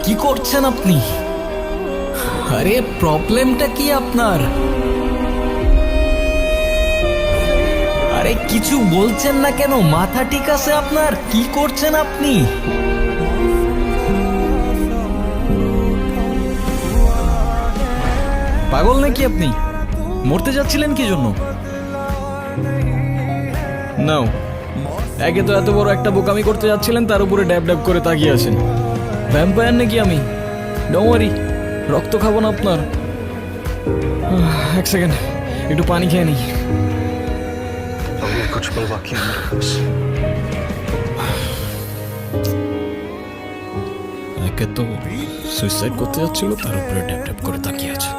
কি করছেন আপনি? আরে প্রবলেমটা কি আপনার? আরে কিছু বলছেন না কেন? মাথা ঠিক আছে আপনার? কি করছেন আপনি? পাগল নাকি আপনি? মরতে যাচ্ছিলেন কি জন্য? নাও, একে তো এত বড় একটা বোকামি করতে যাচ্ছিলেন, তার উপরে ড্যাব ড্যাব করে তাকিয়ে আছেন। ভ্যাম্পায়ার নাকি আমি? ডোন্ট ওয়ারি, রক্ত খাবো না আপনার। এক সেকেন্ড, একটু পানি খেয়ে নিই। अभी कुछ पल बाकी है मेरे पास। একে তো সুইসাইড করতে যাচ্ছিল, তার উপরে ড্যাব ড্যাব করে তাকিয়ে আছে।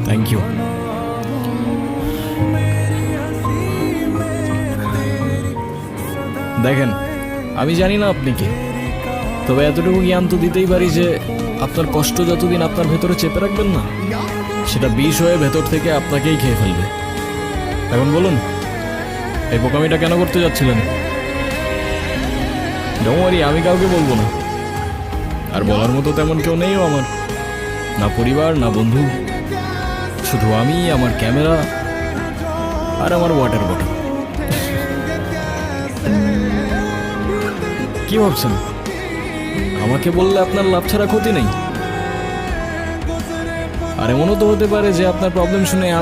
Thank you. দেখেন, আমি জানি না আপনি কি, তবে এতটুকু জ্ঞান তো দিতেই পারি যে আপনার কষ্ট যতদিন আপনার ভেতরে চেপে রাখবেন না, সেটা বিষ হয়ে ভেতর থেকে আপনাকেই খেয়ে ফেলবে। এখন বলুন, এই বোকামিটা কেন করতে যাচ্ছিলেন? ডোন্ট ওয়ারি, আমি কাউকে বলবো না। আর বলার মতো তেমন কেউ নেইও আমার, না পরিবার না বন্ধু, শুধু আমি, আমার ক্যামেরা আর আমার ওয়াটার বটল। কি ভাবছেন? আমাকে বললে আপনার লাভ ছাড়া ক্ষতি নেই। আর এমনও তো হতে পারে যে আপনার প্রবলেম শুনে